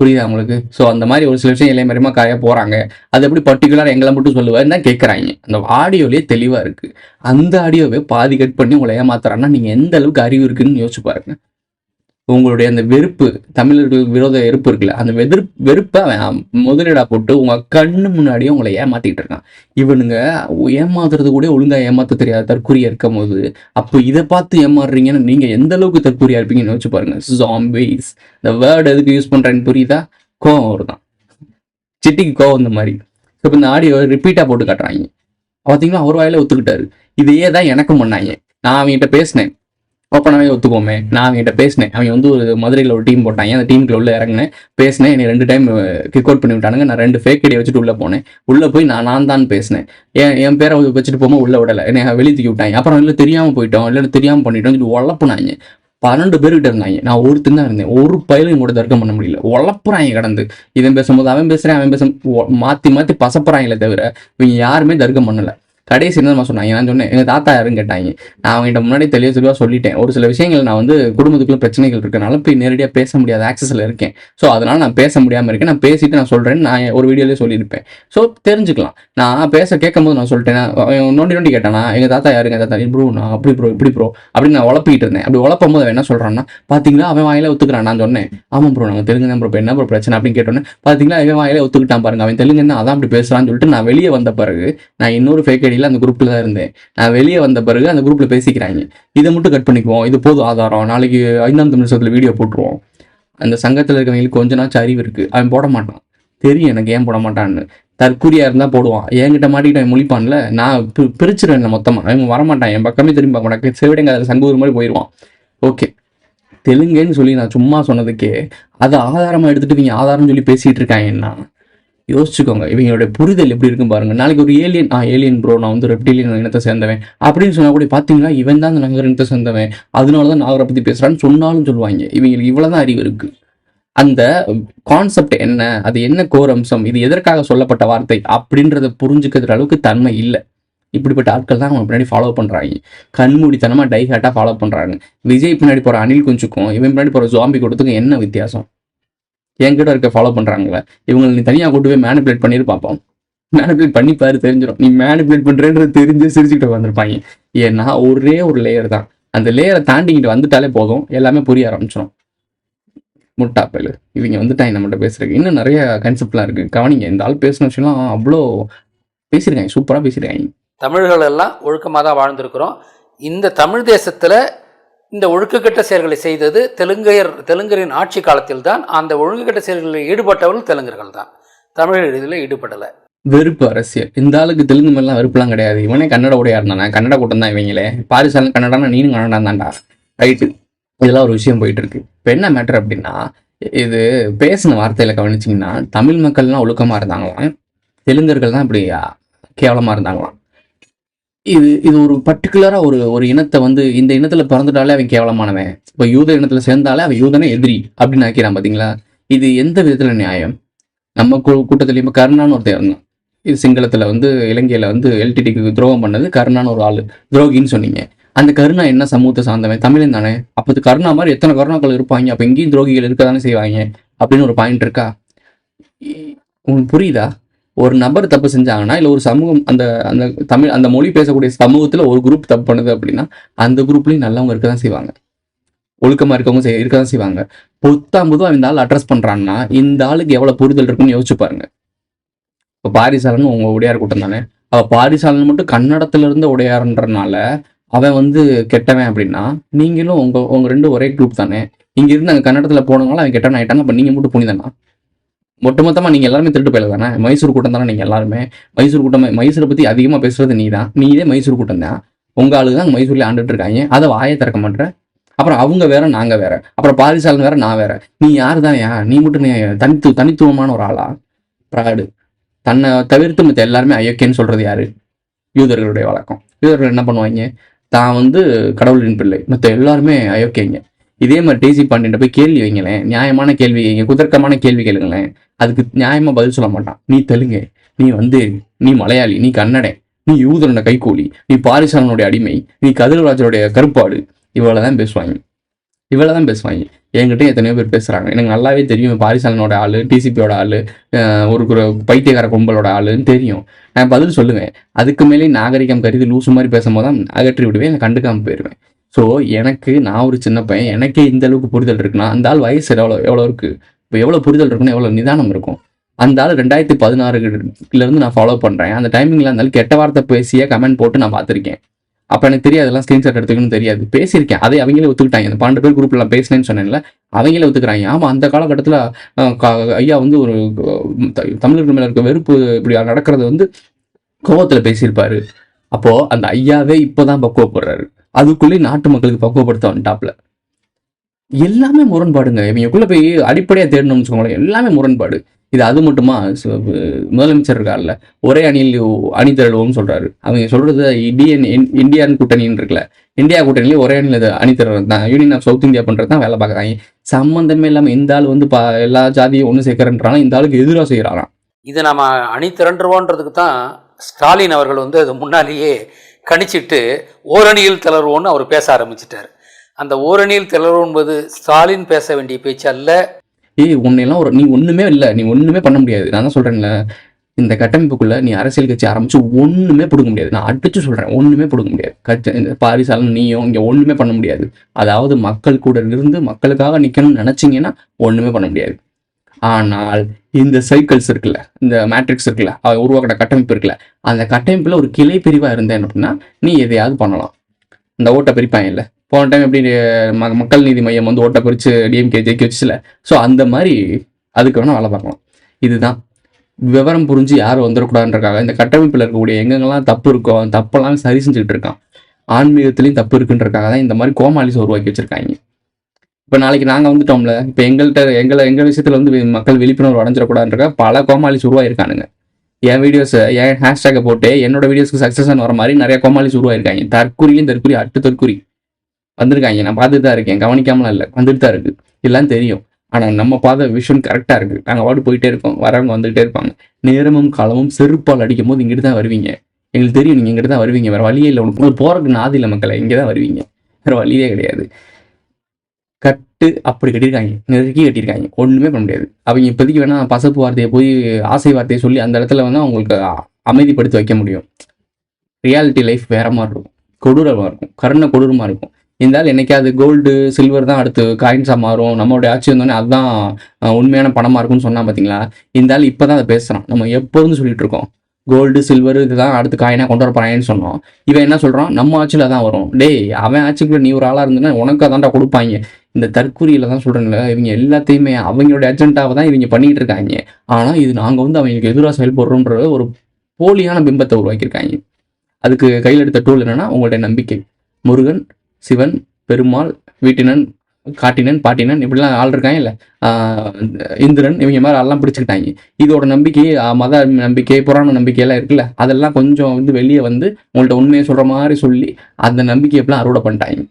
புரியுதா உங்களுக்கு? ஸோ அந்த மாதிரி ஒரு சில விஷயம் இலைமறைமா காய போகிறாங்க. அது எப்படி பர்டிகுலராக எங்களை மட்டும் சொல்லுவாருன்னு தான் கேட்குறாங்க. அந்த ஆடியோலேயே தெளிவாக இருக்குது. அந்த ஆடியோவை பாதி கட் பண்ணி உங்களை ஏமாத்துறான்னா நீங்கள் எந்த அளவுக்கு அறிவு இருக்குன்னு யோசிச்சு பாருங்க. உங்களுடைய அந்த வெறுப்பு, தமிழர்கள் விரோத வெறுப்பு இருக்குல்ல, அந்த வெறுப்பை முதலீடாக போட்டு உங்கள் கண்ணு முன்னாடியே உங்களை ஏமாற்றிட்டு இருக்கான். இவனுங்க ஏமாத்துறது கூட ஒழுங்காக ஏமாற்ற தெரியாத தற்கூரியாக இருக்கும் போது, அப்போ இதை பார்த்து ஏமாறுறீங்கன்னு நீங்கள் எந்த அளவுக்கு தற்கூரியாக இருப்பீங்கன்னு யோசிச்சு பாருங்க. ஜாம்பீஸ், இந்த வேர்டு எதுக்கு யூஸ் பண்ணுறேன்னு புரியுதா? கோவம் வருதான், சிட்டிக்கு கோவம். இந்த மாதிரி இப்போ இந்த ஆடியோ ரிப்பீட்டாக போட்டு காட்டுறாங்க. பார்த்தீங்கன்னா அவர் வாயில ஒத்துக்கிட்டாரு. இதையே தான் எனக்கும் பண்ணாங்க. நான் அவங்ககிட்ட பேசினேன், ஓப்பனாகவே ஒத்துக்கோமே, நான் அவங்ககிட்ட பேசினேன். அவங்க வந்து ஒரு மதுரையில் ஒரு டீம் போட்டாங்க, அந்த டீமுக்குள்ள உள்ள இறங்கினேன், பேசினேன். என்னை 2 டைம் கிக் அவுட் பண்ணி விட்டானுங்க. நான் 2 ஃபேக் ஐடியை வச்சுட்டு உள்ளே போனேன். உள்ளே போய் நான் தான் பேசினேன். என் பேரை வச்சுட்டு போகும்போது உள்ளே விடலை, என்னை வெளியே தூக்கி விட்டாங்க. அப்புறம் இல்லை தெரியாமல் போயிட்டோம், இல்லை தெரியாமல் பண்ணிட்டோம் சொல்லி உழப்புனாங்க. 12 பேர்கிட்ட இருந்தாங்க, நான் ஒருத்தன் தான் இருந்தேன். ஒரு பயிலும் கூட தர்க்கம் பண்ண முடியல. உழப்புறாங்க கடந்து. இவன் பேசும்போது அவன் பேசுகிறேன், அவன் மாற்றி பசப்புறாங்களே தவிர இவங்க யாருமே தர்க்கம் பண்ணலை. கடைசி என்ன சொன்னாங்க, நான் சொன்னேன் எங்கள் தாத்தா யாருன்னு கேட்டாங்க. நான் அவங்ககிட்ட முன்னாடி தெளிவாக சொல்லிட்டேன், ஒரு சில விஷயங்கள் நான் வந்து குடும்பத்துக்குள்ள பிரச்சனைகள் இருக்கனால போய் நேரடியாக பேச முடியாத ஆக்சஸில் இருக்கேன். ஸோ அதனால் நான் பேச முடியாமல் இருக்கேன். நான் பேசிட்டு நான் சொல்கிறேன்னு நான் ஒரு வீடியோலேயே சொல்லியிருப்பேன். ஸோ தெரிஞ்சுக்கலாம். நான் கேட்கும் போது நான் சொல்லிட்டேன், நோண்டி கேட்டானா எங்கள் தாத்தா யாருங்க, தாத்தா ப்ரோ நான் அப்படி ப்ரோ இப்படி ப்ரோ அப்படின்னு நான் உழப்பிக்கிட்டு இருந்தேன். அப்படி உழப்பும் போது அவன் என்ன சொல்கிறான்னா, பார்த்தீங்களா அவன் வாயில ஒத்துக்கிறான். நான் சொன்னேன் ஆமாம் ப்ரோ நாங்கள் தெலுங்கு தான் ப்ரோ, என்ன ப்ரோ பிரச்சனை அப்படின்னு கேட்டோன்னே, பார்த்தீங்களா அவன் வாயில ஒத்துக்கிட்டான் பாருங்க, அவன் தெலுங்குன்னு அதான் அப்படி பேசுகிறான்னு சொல்லிட்டு நான் வெளியே வந்த பிறகு நான் இன்னொரு ஃபேக் ஐடி வரையில அந்த குரூப்ல தான் இருந்தேன். நான் வெளியே வந்த பிறகு அந்த குரூப்ல பேசிக்கிறாங்க. இதை மட்டும் கட் பண்ணிக்குவோம், இது போதும் ஆதாரம், நாளைக்கு 5ஆம் தமிழ் வீடியோ போட்டுருவோம். அந்த சங்கத்தில் இருக்கவங்களுக்கு கொஞ்ச நாச்சும் அறிவு இருக்கு, அவன் போட மாட்டான். தெரியும் எனக்கு ஏன் போட மாட்டான்னு. தற்கூரியா இருந்தா போடுவான். என்கிட்ட மாட்டிக்கிட்டு அவன் முழிப்பான்ல, நான் பிரிச்சிருவேன் மொத்தமா. அவன் வரமாட்டான், என் பக்கமே திரும்பி பார்க்க மாட்டான். செவிடங்க அதில் சங்கூர் மாதிரி போயிடுவான். ஓகே, தெலுங்குன்னு சொல்லி நான் சும்மா சொன்னதுக்கே அதை ஆதாரமா எடுத்துட்டு இவங்க ஆதாரம் சொல்லி பேசிட்டு இருக்காங்கன்னா யோசிச்சுக்கோங்க இவங்களுடைய புரிதல் எப்படி இருக்குன்னு பாருங்க. நாளைக்கு ஒரு ஏலியன் ப்ரோ, நான் வந்து ரெப்டிலியன் இனத்தை சேர்ந்தவன் அப்படின்னு சொன்னா கூட பார்த்தீங்களா இவன் தான் அந்த நாகர் இனத்தை சேர்ந்தவன், அதனாலதான் நாகரை பத்தி பேசுறான்னு சொன்னாலும் சொல்லுவாங்க. இவங்களுக்கு இவ்வளவுதான் அறிவு இருக்கு. அந்த கான்செப்ட் என்ன, அது என்ன கோர் அம்சம், இது எதற்காக சொல்லப்பட்ட வார்த்தை அப்படின்றத புரிஞ்சுக்கிற அளவுக்கு தன்மை இல்லை. இப்படிப்பட்ட ஆட்கள் தான் அவங்க பின்னாடி ஃபாலோ பண்றாங்க. கண்மூடித்தனமா டைஹாட்டா ஃபாலோ பண்றாங்க. விஜய் பின்னாடி போற அனில் குஞ்சுக்கும் இவன் பின்னாடி போற ஜாம்பி கொடுத்துக்கும் என்ன வித்தியாசம்? என்கிட்ட இருக்க ஃபாலோ பண்றாங்களே இவங்களை நீ தனியாக கொண்டு போய் மேனிபுலேட் பண்ணிட்டு பார்ப்போம். மேனிபுலேட் பண்ணி பாரு, தெரிஞ்சிடும். நீ மேனிபுலேட் பண்றேன்றது தெரிஞ்சு சிரிச்சுக்கிட்டு வந்திருப்பாங்க. ஏன்னா ஒரே ஒரு லேயர் தான், அந்த லேயரை தாண்டிக்கிட்டு வந்துட்டாலே போதும், எல்லாமே புரிய ஆரம்பிச்சிடும். முட்டாப்பல் இவங்க வந்துட்டாங்க நம்மகிட்ட பேசுறதுக்கு. இன்னும் நிறைய கான்செப்ட்லாம் இருக்கு, கவனிங்க. இந்த ஆள் பேசின விஷயம்லாம் அவ்வளோ பேசியிருக்காங்க, சூப்பராக பேசியிருக்காங்க. தமிழர்கள் எல்லாம் ஒழுக்கமாக தான் வாழ்ந்திருக்கிறோம். இந்த தமிழ் தேசத்தில் இந்த ஒழுக்கக்கெட்ட செயல்களை செய்தது தெலுங்கரின் ஆட்சி காலத்தில் தான். அந்த ஒழுக்கக்கெட்ட செயல்களில் ஈடுபட்டவர்கள் தெலுங்கர்கள் தான், தமிழர் இதில் ஈடுபடலை. வெறுப்பு அரசியல். இந்த ஆளுக்கு தெலுங்கு மேலாம் வெறுப்புலாம் கிடையாது. இவனே கன்னட உடையா இருந்தானே, கன்னட கூட்டம் தான் இவங்களே. பாரிசாலன் கன்னடானா நீனும் கன்னடா தான்டா, ரைட்டு. இதெல்லாம் ஒரு விஷயம் போயிட்டு இருக்கு. இப்போ என்ன மேட்டர் அப்படின்னா, இது பேசின வார்த்தையில கவனிச்சிங்கன்னா தமிழ் மக்கள்லாம் ஒழுக்கமாக இருந்தாங்களாம், தெலுங்கர்கள் தான் இப்படி கேவலமாக இருந்தாங்களாம். இது ஒரு பர்டிகுலரா ஒரு இனத்தை வந்து இந்த இனத்துல பிறந்துட்டாலே அவன் கேவலமானவன், இப்போ யூத இனத்துல சேர்ந்தாலே அவன் யூதனே எதிரி அப்படின்னு ஆக்கிறான். பாத்தீங்களா, இது எந்த விதத்துல நியாயம்? நம்ம கூட்டத்திலயும் கருணான்னு ஒருத்தர் இருந்தான். இது சிங்களத்துல வந்து இலங்கையில வந்து எல்டிடிக்கு துரோகம் பண்ணது கருணான்னு ஒரு ஆளு, துரோகின்னு சொன்னீங்க. அந்த கருணா என்ன சமூகத்தை சார்ந்தவன்? தமிழன் தானே. அப்போ கருணா மாதிரி எத்தனை கருணாக்கள் இருப்பாங்க, அப்ப இங்கேயும் துரோகிகள் இருக்க தானே செய்வாங்க அப்படின்னு ஒரு பாயிண்ட் இருக்கா? உங்களுக்கு புரியுதா? ஒரு நபர் தப்பு செஞ்சாங்கன்னா, இல்லை ஒரு சமூகம் அந்த அந்த தமிழ் அந்த மொழி பேசக்கூடிய சமூகத்தில் ஒரு குரூப் தப்பு பண்ணுது அப்படின்னா அந்த குரூப்லேயும் நல்லவங்க இருக்க தான் செய்வாங்க, ஒழுக்கமாக இருக்கவங்க இருக்க தான் செய்வாங்க. பொத்தாம்பதும் இந்த ஆள் அட்ரஸ் பண்ணுறான்னா இந்த ஆளுக்கு எவ்வளோ புரிதல் இருக்குன்னு யோசிச்சு பாருங்க. இப்போ பாரிசாலன் உங்கள் உடையார் கூட்டம் தானே, அவள் பாரிசாலன் மட்டும் கன்னடத்துல இருந்து உடையாருன்றனால அவன் வந்து கெட்டவன் அப்படின்னா நீங்களும் உங்க ரெண்டு ஒரே குரூப் தானே. இங்க இருந்து அங்கே கன்னடத்துல போனவங்களும் அவன் கெட்டவன் ஆயிட்டாங்க. அப்போ நீங்க மட்டும் புனிதானா? மொத்தமாக நீங்கள் எல்லாருமே திருட்டு போயில தானே. மைசூர் கூட்டம் தானே நீங்கள் எல்லாருமே. மைசூர் கூட்டம், மைசூரை பற்றி அதிகமாக பேசுறது நீதே மைசூர் கூட்டம் தான். உங்கள் ஆளு தான் மைசூர்லேயே ஆண்டுட்டு இருக்காங்க, அதை வாயை திறக்க மாட்டேற. அப்புறம் அவங்க வேற, நாங்கள் வேற, அப்புறம் பாரிசாலன் வேற, நான் வேற. நீ யார் தானேயா? நீ மட்டும் தனித்துவமான ஒரு ஆளா? ப்ராடு. தன்னை தவிர்த்து மற்ற எல்லாருமே அயோக்கியன்னு சொல்றது யாரு? யூதர்களுடைய வழக்கம். யூதர்கள் என்ன பண்ணுவாங்க, தான் வந்து கடவுளின் பிள்ளை, மற்ற எல்லாருமே அயோக்கியங்க. இதே மாதிரி டிசி பாண்டியன் போய் கேள்வி வைங்களேன், நியாயமான கேள்வி வைங்க, குதர்க்கமான கேள்வி கேளுங்களேன், அதுக்கு நியாயமா பதில் சொல்ல மாட்டான். நீ தெலுங்கு, நீ வந்து நீ மலையாளி, நீ கன்னடன், நீ யூதனோட கைகூலி, நீ பாரிசாலனுடைய அடிமை, நீ கதிரராஜனுடைய கருப்பாடு, இவ்வளவுதான் பேசுவாங்க. என்கிட்ட எத்தனையோ பேர் பேசுறாங்க, எனக்கு நல்லாவே தெரியும். பாரிசாலனோட ஆளு, டிசிபியோட ஆளு, ஒரு பைத்தியக்கார கும்பலோட ஆளுன்னு தெரியும். நான் பதில் சொல்லுவேன். அதுக்கு மேலே நாகரிகம் கருதி லூசு மாதிரி பேசும்போது தான் அகற்றி விடுவேன், எனக்கு கண்டுக்காம போயிடுவேன். ஸோ எனக்கு, நான் ஒரு சின்ன பையன், எனக்கே இந்த அளவுக்கு புரிதல் இருக்குன்னா அந்த ஆள் வயசு எவ்வளோ இருக்கு, இப்போ எவ்வளோ புரிதல் இருக்குன்னு, எவ்வளோ நிதானம் இருக்கும். அந்த ஆள் 2016 நான் ஃபாலோ பண்ணுறேன். அந்த டைமிங்கில் இருந்தாலும் கெட்ட வார்த்தை பேசிய கமெண்ட் போட்டு நான் பார்த்துருக்கேன். அப்போ எனக்கு தெரியாது, அதெல்லாம் ஸ்க்ரீன்ஷாட் எடுத்துக்கணும்னு தெரியாது, பேசியிருக்கேன். அதை அவங்களே ஒத்துக்கிட்டாங்க. அந்த 12 பேர் குரூப்ல நான் பேசினேன்னு சொன்னேன்ல, அவங்களே ஒத்துக்கிறாங்க. ஆமாம், அந்த காலகட்டத்தில் ஐயா வந்து ஒரு தமிழர்கள் மேலே இருக்க வெறுப்பு இப்படி நடக்கிறது வந்து கோவத்தில் பேசியிருப்பாரு. அப்போ அந்த ஐயாவே இப்போதான் பக்குவப்படுறாரு, அதுக்குள்ளே நாட்டு மக்களுக்கு பக்குவப்படுத்த வந்துட்டாப்ல. எல்லாமே முரண்பாடுங்க. இவங்களுக்குள்ள போய் அடிப்படையாக தேடணும்னு வச்சுக்கோங்களேன், எல்லாமே முரண்பாடு. இது அது மட்டுமா? முதலமைச்சர் இருக்கார்ல, ஒரே அணி திரளுவோம்னு சொல்றாரு. அவங்க சொல்றது இந்தியன் கூட்டணின்னு இருக்குல்ல, இந்தியா கூட்டணியில ஒரே அணியில் அணி திரள் தான், யூனியன் ஆஃப் சவுத் இந்தியா பண்றது தான் வேலை பார்க்குறாங்க. சம்பந்தமே இல்லாமல் இந்த ஆள் வந்து எல்லா ஜாதியும் ஒன்று சேர்க்கறன்றாலும் இந்த ஆளுக்கு எதிராக செய்யறாராம். இது நம்ம அணி திரண்டுருவோன்றதுக்கு தான் ஸ்டாலின் அவர்கள் வந்து அது முன்னாலேயே கணிச்சிட்டு ஓரணியில் தளர்வோன்னு அவர் பேச ஆரம்பிச்சிட்டார். அந்த ஓரணியில் தளர்வு என்பது ஸ்டாலின் பேச வேண்டிய பேச்சு அல்ல. உன்னையெல்லாம் நீ ஒண்ணுமே இல்லை, நீ ஒண்ணுமே பண்ண முடியாது. நான் தான் சொல்றேன்ல, இந்த கட்டமைப்புக்குள்ள நீ அரசியல் கட்சி ஆரம்பிச்சு ஒண்ணுமே பிடுங்க முடியாது. நான் அடிச்சு சொல்றேன், ஒண்ணுமே பிடுங்க முடியாது. பாரிசாலன் நீயும் இங்க ஒண்ணுமே பண்ண முடியாது. அதாவது மக்கள் கூட இருந்து மக்களுக்காக நிக்கணும்னு நினைச்சீங்கன்னா ஒண்ணுமே பண்ண முடியாது. ஆனால் இந்த சைக்கிள்ஸ் இருக்குல்ல, இந்த மேட்ரிக்ஸ் இருக்குல்ல, உருவாக்கின கட்டமைப்பு இருக்குல்ல, அந்த கட்டமைப்பில் ஒரு கிளை பிரிவாக இருந்தேன் அப்படின்னா நீ எதையாவது பண்ணலாம். இந்த ஓட்டை பிரிப்பாங்க இல்லை, போன டைம் எப்படி மக்கள் நீதி மையம் வந்து ஓட்டை பிரித்து டிஎம்கே ஜெயிக்க வச்சுல, ஸோ அந்த மாதிரி அதுக்கு வேணால் வேலை பார்க்கலாம். இதுதான் விவரம் புரிஞ்சு யாரும் வந்துடக்கூடாதுன்றக்காக இந்த கட்டமைப்பில் இருக்கக்கூடிய எங்கெங்கெல்லாம் தப்பு இருக்கோ அந்த தப்பெல்லாம் சரி செஞ்சுக்கிட்டு இருக்கான். ஆன்மீகத்துலேயும் தப்பு இருக்குன்றக்காக தான் இந்த மாதிரி கோமாளிஸ் உருவாக்கி வச்சுருக்காங்க. இப்போ நாளைக்கு நாங்கள் வந்துட்டோம்ல, இப்போ எங்கள் விஷயத்தில் வந்து மக்கள் விழிப்புணர்வு அடைஞ்சிடக்கூடாதுன்றக்காக பல கோமாளிஸ் உருவாயிருக்கானுங்க. என் வீடியோஸை என் ஹேஷ்டேக்கை போட்டு என்னோட வீடியோஸ்க்கு சக்ஸஸ் வர மாதிரி நிறைய கோமாளிஸ் உருவாயிருக்காங்க. தற்குறி அட்டு தற்குறி வந்திருக்காங்க. நான் பார்த்துட்டு தான் இருக்கேன், கவனிக்காமலாம் இல்லை, வந்துட்டு தான் இருக்குது, எல்லாம் தெரியும். ஆனால் நம்ம பார்த்த விஷன் கரெக்டாக இருக்குது. நாங்கள் பாட்டு போயிட்டே இருக்கோம், வரவங்க வந்துகிட்டே இருப்பாங்க. நேரமும் காலமும் செருப்பால் அடிக்கும் போது இங்கிட்டு தான் வருவீங்க. எங்களுக்கு தெரியும் நீங்கள் இங்கிட்டு தான் வருவீங்க, வேறு வழியே இல்லை. உனக்கு போகிறதுக்கு நாதி இல்லை மக்களை, இங்கே தான் வருவீங்க, வேறு வழியே கிடையாது. கட்டு அப்படி கட்டியிருக்காங்க, நெருக்கி கட்டியிருக்காங்க, ஒன்றுமே பண்ண முடியாது. அவங்க இப்போதைக்கு வேணால் பசப்பு வார்த்தையை போய் ஆசை வார்த்தையை சொல்லி அந்த இடத்துல வந்து அவங்களுக்கு அமைதிப்படுத்தி வைக்க முடியும். ரியாலிட்டி லைஃப் வேற மாதிரி இருக்கும், கொடூரமாக இருக்கும், கொடூரமாக இருக்கும். இருந்தாலும் என்னைக்காவது கோல்டு சில்வர் தான் அடுத்து காயின்ஸாக மாறும், நம்மளுடைய ஆட்சி வந்தோடனே அதுதான் உண்மையான பணமாக இருக்கும்னு சொன்னால் பார்த்தீங்களா, இருந்தாலும் இப்போ தான் அதை பேசுகிறான். நம்ம எப்போதும் சொல்லிட்டு இருக்கோம் கோல்டு சில்வர் இதுதான் அடுத்து காயினாக கொண்டு வர போறாங்கன்னு சொன்னோம். இவன் என்ன சொல்கிறான், நம்ம ஆட்சியில் தான் வரும். டேய், அவன் ஆட்சிக்குள்ள நீ ஒரு ஆளாக இருந்ததுன்னா உனக்கு அதான்டா கொடுப்பாங்க. இந்த தற்கூரியில் தான் சொல்கிறேன்ல, இவங்க எல்லாத்தையுமே அவங்களுடைய அஜெண்டாவை தான் இவங்க பண்ணிகிட்டு இருக்காங்க. ஆனால் இது நாங்கள் வந்து அவங்களுக்கு எதிராக செயல்படுறோன்ற ஒரு போலியான பிம்பத்தை உருவாக்கியிருக்காங்க. அதுக்கு கையில் எடுத்த டூல் என்னென்னா உங்களுடைய நம்பிக்கை. முருகன், சிவன், பெருமாள், வீட்டினன், காட்டினன், பாட்டினன், இப்படிலாம் ஆள் இருக்காங்க இல்லை, இந்திரன், இவங்க மாதிரி ஆள்லாம் பிடிச்சிக்கிட்டாங்க. இதோட நம்பிக்கை, மத நம்பிக்கை, புராண நம்பிக்கையெல்லாம் இருக்குல்ல, அதெல்லாம் கொஞ்சம் வந்து வெளியே வந்து உங்கள்கிட்ட உண்மையை சொல்கிற மாதிரி சொல்லி அந்த நம்பிக்கையெல்லாம் அறுவடை பண்ணிட்டாங்க.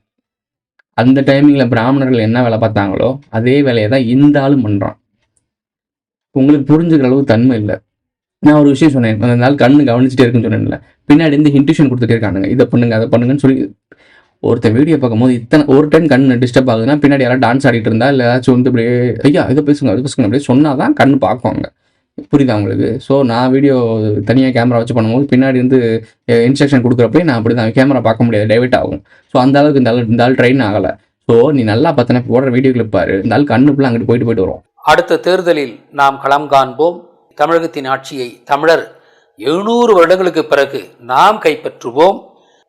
அந்த டைமிங்கில் பிராமணர்கள் என்ன வேலை பார்த்தாங்களோ அதே வேலையை தான் இந்த ஆளும் பண்ணுறான். உங்களுக்கு புரிஞ்சுக்கிற அளவு தன்மை இல்லை. நான் ஒரு விஷயம் சொன்னேன், அந்த நாள் கண்ணு கவனிச்சுட்டே இருக்குன்னு சொன்னேன்ல, பின்னாடி இருந்து இன்ட்யூஷன் கொடுத்துட்டே இருக்கானுங்க, இதை பண்ணுங்க அதை பண்ணுங்கன்னு சொல்லி. ஒருத்தன் வீடியோ பார்க்கும்போது ஒரு டைம் கண் டிஸ்டர்ப் ஆகுதுன்னா பின்னாடி யாராவது டான்ஸ் ஆடிட்டு இருந்தா இல்லை ஏதாச்சும் வந்து அப்படியே ஐயா இதை பேசுங்க அது பேசுங்க அப்படியே சொன்னால் தான் கண் பார்க்குவாங்க. புரியுதா உங்களுக்கு? ஸோ நான் வீடியோ தனியாக கேமரா வச்சு பண்ணும்போது பின்னாடி வந்து இன்ஸ்ட்ரக்ஷன் கொடுக்குறப்பே நான் அப்படி தான் கேமரா பார்க்க முடியாது, டைவர்ட் ஆகும். ஸோ அந்த அளவுக்கு இந்த ஆள் ட்ரெயின் ஆகலை. ஸோ நீ நல்லா பார்த்தனா போடுற வீடியோ கிளிப் பாரு, இந்த ஆள் கண்ணுக்குள்ள அங்கிட்டு போயிட்டு வரும். அடுத்த தேர்தலில் நாம் களம் காண்போம். தமிழகத்தின் ஆட்சியை தமிழர் 700 வருடங்களுக்கு பிறகு நாம் கைப்பற்றுவோம்.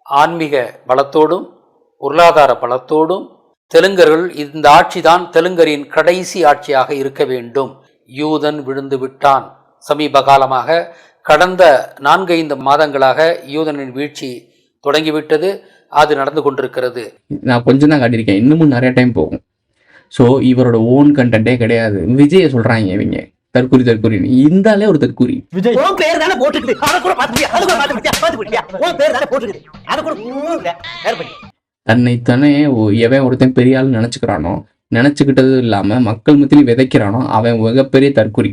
ஆன்மீக பலத்தோடும் பொருளாதார பலத்தோடும் தெலுங்கர்கள், இந்த ஆட்சிதான் தெலுங்கரின் கடைசி ஆட்சியாக இருக்க வேண்டும். யூதன் விழுந்து விட்டான். சமீப காலமாக கடந்த 4-5 மாதங்களாக யூதனின் வீழ்ச்சி தொடங்கிவிட்டது. அது நடந்து கொண்டிருக்கிறது. நான் கொஞ்சம் தான் காட்டியிருக்கேன், இன்னமும் நிறைய டைம் போகும். ஸோ இவரோட ஓன் கண்டென்ட்டே கிடையாது. விஜயை சொல்றாங்க இவங்க தற்குறி இருந்தாலே ஒரு தற்குறி. தன்னைத்தானே எவன் ஒருத்தன் பெரிய ஆள் நினைச்சுக்கிறானோ, நினைச்சுக்கிட்டது இல்லாம மக்கள் மத்தியிலும் விதைக்கிறானோ அவன் மிகப்பெரிய தற்குறி.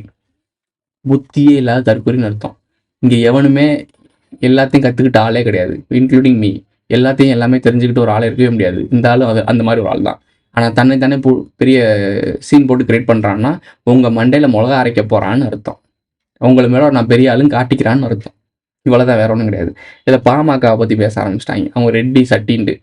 புத்தியே இல்லாத தற்குறின்னு அர்த்தம். இங்க எவனுமே எல்லாத்தையும் கத்துக்கிட்ட ஆளே கிடையாது, இன்க்ளூடிங் மீ. எல்லாமே தெரிஞ்சுக்கிட்டு ஒரு ஆளே இருக்கவே முடியாது. இந்த ஆளும் அது அந்த மாதிரி ஒரு ஆள் தான். ஆனால் தன்னைத்தானே பெரிய சீன் போட்டு கிரியேட் பண்ணுறான்னா உங்கள் மண்டையில் மிளகா அரைக்க போகிறான்னு அர்த்தம். உங்களை மேலே நான் பெரிய ஆளுன்னு காட்டிக்கிறான்னு அர்த்தம். இவ்வளோதான், வேற ஒன்றும் கிடையாது. இதை பாமகவை பற்றி பேச ஆரம்பிச்சிட்டாங்க. அவங்க ரெட்டி சட்டின்ட்டு.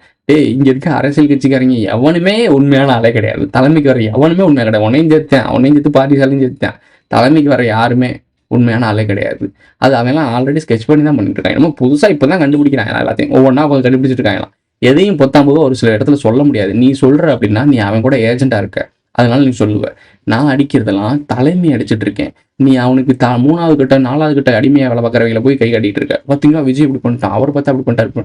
இங்கே இருக்க அரசியல் கட்சிக்காரங்க எவனுமே உண்மையான ஆளே கிடையாது. தலைமைக்கு வர எவனுமே உண்மையாக கிடையாது. உன்னையும் சேர்த்து பார்ட்டிசாலையும் சேர்த்தேன். தலைமைக்கு வர யாருமே உண்மையான ஆளே கிடையாது. அது அவெல்லாம் ஆல்ரெடி ஸ்கெட்ச் பண்ணி தான் பண்ணிட்டு இருக்காங்க. நம்ம புதுசாக இப்போ தான் கண்டுபிடிக்கிறாங்க. எல்லாத்தையும் ஒவ்வொன்றா கொஞ்சம் கண்டுபிடிச்சிட்டு இருக்காங்களாம். எதையும் பொத்தாம்போது ஒரு சில இடத்துல சொல்ல முடியாது. நீ சொல்கிற அப்படின்னா நீ அவன் கூட ஏஜெண்டாக இருக்க, அதனால நீ சொல்லுவ. நான் அடிக்கிறதெல்லாம் தலைமை அடிச்சுட்டு இருக்கேன். நீ அவனுக்கு 3வது கட்ட 4வது கட்ட அடிமையாக வேலை பார்க்குறவங்களை போய் கை காட்டிட்டு இருக்க. பார்த்தீங்களா விஜய் இப்படி பண்ணிட்டான், அவர் பார்த்தா அப்படி பண்ணிட்டாரு.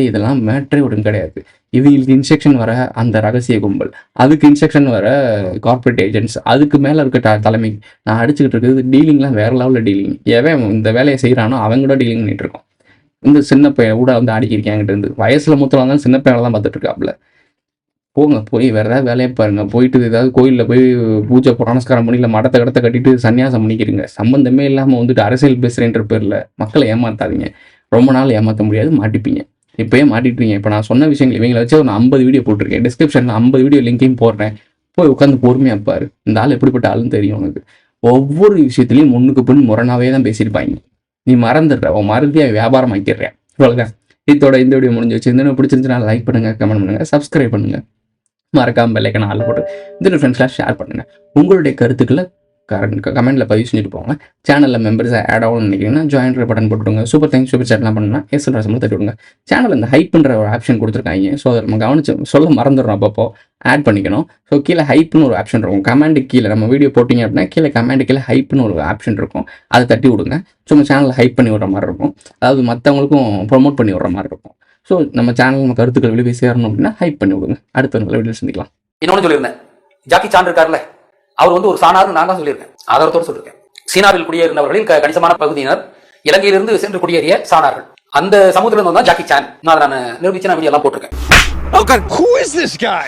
இதெல்லாம் மேட்ரே ஒன்றும் கிடையாது. இவங்களுக்கு இன்ஸ்ட்ரக்ஷன் வர அந்த ரகசிய கும்பல், அதுக்கு இன்ஸ்ட்ரக்ஷன் வர கார்பரேட் ஏஜென்ட்ஸ், அதுக்கு மேலே இருக்க தலைமை. நான் அடிச்சுக்கிட்டு இருக்கிறது டீலிங்லாம் வேற லெவலில் டீலிங். எவன் இந்த வேலையை செய்கிறானோ அவங்க கூட டீலிங் பண்ணிட்டு இருக்கோம். இந்த சின்ன பையன் கூட வந்து ஆடிக்கிருக்காங்கிட்ட இருந்து வயசுல மூத்தம் வந்தாலும் சின்ன பையனை தான் பார்த்துட்டு இருக்காப்புல. போங்க, போய் வேற ஏதாவது வேலையை பாருங்க. போயிட்டு ஏதாவது கோயிலில் போய் பூஜை புராணஸ்காரம் பண்ணி இல்லை மடத்தை கடத்தை கட்டிட்டு சன்னியாசம் பண்ணிக்கிறீங்க. சம்பந்தமே இல்லாமல் வந்துட்டு அரசியல் பேசுகிறேன்ற பேரில் மக்களை ஏமாத்தாதீங்க. ரொம்ப நாள் ஏமாற்ற முடியாது, மாட்டிப்பீங்க. இப்போயே மாட்டிட்டீங்க. இப்போ நான் சொன்ன விஷயங்கள் இவங்களை வச்சு ஒரு 50 வீடியோ போட்டிருக்கேன். டிஸ்கிரிப்ஷனில் 50 வீடியோ லிங்கையும் போடுறேன். போய் உட்காந்து பொறுமையாக பாரு. இந்த ஆள் எப்படிப்பட்ட ஆளுன்னு தெரியும் உனக்கு. ஒவ்வொரு விஷயத்துலையும் முன்னுக்கு பின் முரணாவே தான் பேசியிருப்பாங்க. நீ மறந்துடுற, உன் மறந்தியை வியாபாரம் ஆக்கிடுறேன். இவ்வளோதான். இதோட இந்த வீடியோ முடிஞ்சு வச்சு. இந்த பிடிச்சிருந்துச்சுன்னா லைக் பண்ணுங்க, கமெண்ட் பண்ணுங்க, சப்ஸ்கிரைப் பண்ணுங்க, மறக்காம பெல் ஐகானை ஆல்ல போட்டு இந்த ஃப்ரெண்ட்ஸ்லாம் ஷேர் பண்ணுங்க. உங்களுடைய கருத்துக்களை கமெண்ட்டில் பதிவு செஞ்சுட்டு போங்க. சேனலில் மெம்பர்ஸை ஆட் ஆகணும்னு நினைக்கிறீங்கன்னா ஜாயின் பட்டன் போட்டுவிடுங்க. சூப்பர் தேங்க்ஸ் சூப்பர் சேட்லாம் பண்ணணும்னா எஸ்எல் ரசமாக தட்டி விடுங்க. சேனல் இந்த ஹைப்புன்ற ஒரு ஆப்ஷன் கொடுத்துருக்காங்க. ஸோ அதை நம்ம கவனிச்சு சொல்ல மறந்துடுறோம், அப்பப்போ ஆட் பண்ணிக்கணும். ஸோ கீழே ஹைப்னு ஒரு ஆப்ஷன் இருக்கும். கமெண்ட்டுக்கு கீழே நம்ம வீடியோ போட்டிங்க அப்படின்னா கீழே கமெண்ட்டு கீழே ஹைப்னு ஒரு ஆப்ஷன் இருக்கும். அதை தட்டி விடுங்க. சும்மா சேனலில் ஹைப் பண்ணி விடுற மாதிரி இருக்கும். அதாவது மற்றவங்களுக்கும் ப்ரொமோட் பண்ணி விடுற மாதிரி இருக்கும். ஸோ நம்ம சேனல் நம்ம கருத்துக்கள் வெளியே சேரணும் அப்படின்னா ஹைப் பண்ணி விடுங்க. அடுத்த நல்ல வீடியோ சந்திக்கலாம். இன்னொன்னு சொல்லியிருந்தேன், ஜாக்கி சான் இருக்கார்ல, அவர் வந்து ஒரு சாணார்னு நான் தான் சொல்லியிருக்கேன், ஆதாரத்தோடு சொல்லியிருக்கேன். சீனாவில் குடியேறினவர்களில் கணிசமான பகுதியினர் இலங்கையிலிருந்து சென்று குடியேறிய சாணார்கள். அந்த சமூகத்திலிருந்து தான் ஜாக்கி சான். நான் நிரூபிச்சு நான் வீடியோ எல்லாம் போட்டிருக்கேன். Who is this guy?